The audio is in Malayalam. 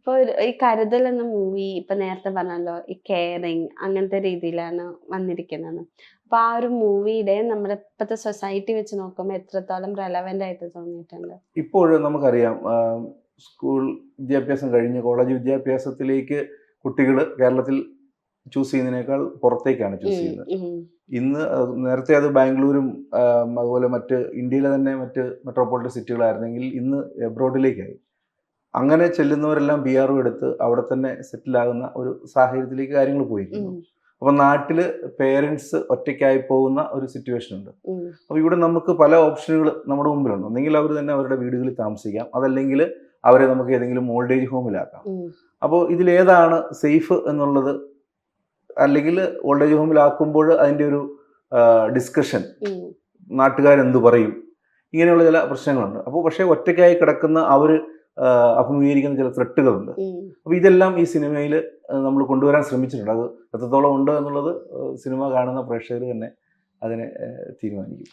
ഇപ്പൊ ഈ കരുതൽ എന്ന മൂവി ഇപ്പൊ നേരത്തെ പറഞ്ഞല്ലോ ഈ കെയറിങ് അങ്ങനത്തെ രീതിയിലാണ് വന്നിരിക്കുന്നത്. അപ്പൊ ആ ഒരു മൂവിയുടെ നമ്മുടെ ഇപ്പോഴത്തെ സൊസൈറ്റി വെച്ച് നോക്കുമ്പോൾ എത്രത്തോളം റെലവെന്റ് ആയിട്ട് തോന്നിയിട്ടുണ്ട്? ഇപ്പോഴും നമുക്കറിയാം സ്കൂൾ വിദ്യാഭ്യാസം കഴിഞ്ഞ് കോളേജ് വിദ്യാഭ്യാസത്തിലേക്ക് കുട്ടികൾ കേരളത്തിൽ ചൂസ് ചെയ്യുന്നതിനേക്കാൾ പുറത്തേക്കാണ് ചൂസ് ചെയ്യുന്നത്. ഇന്ന് നേരത്തെ അത് ബാംഗ്ലൂരും അതുപോലെ മറ്റ് ഇന്ത്യയിലെ തന്നെ മറ്റ് മെട്രോപൊളിറ്റൻ സിറ്റികളായിരുന്നെങ്കിൽ ഇന്ന് എബ്രോഡിലേക്കായി. അങ്ങനെ ചെല്ലുന്നവരെല്ലാം PR എടുത്ത് അവിടെ തന്നെ സെറ്റിലാകുന്ന ഒരു സാഹചര്യത്തിലേക്ക് കാര്യങ്ങൾ പോയിരിക്കുന്നു. അപ്പം നാട്ടിൽ പേരൻസ് ഒറ്റയ്ക്കായി പോകുന്ന ഒരു സിറ്റുവേഷൻ ഉണ്ട്. അപ്പോൾ ഇവിടെ നമുക്ക് പല ഓപ്ഷനുകൾ നമ്മുടെ മുമ്പിലുണ്ട്. ഒന്നെങ്കിൽ അവർ തന്നെ അവരുടെ വീടുകളിൽ താമസിക്കാം, അതല്ലെങ്കിൽ അവരെ നമുക്ക് ഏതെങ്കിലും ഓൾഡ് ഏജ് ഹോമിലാക്കാം. അപ്പോൾ ഇതിലേതാണ് സേഫ് എന്നുള്ളത്, അല്ലെങ്കിൽ ഓൾഡ് ഏജ് ഹോമിലാക്കുമ്പോൾ അതിൻ്റെ ഒരു ഡിസ്കഷൻ, നാട്ടുകാരെന്ത് പറയും, ഇങ്ങനെയുള്ള ചില പ്രശ്നങ്ങളുണ്ട്. അപ്പോൾ പക്ഷേ ഒറ്റയ്ക്കായി കിടക്കുന്ന അവർ അഭിമുഖീകരിക്കുന്ന ചില ത്രെട്ടുകളുണ്ട്. അപ്പോൾ ഇതെല്ലാം ഈ സിനിമയിൽ നമ്മൾ കൊണ്ടുവരാൻ ശ്രമിച്ചിട്ടുണ്ട്. അത് എത്രത്തോളം ഉണ്ട് എന്നുള്ളത് സിനിമ കാണുന്ന പ്രേക്ഷകർ തന്നെ അതിനെ തീരുമാനിക്കും.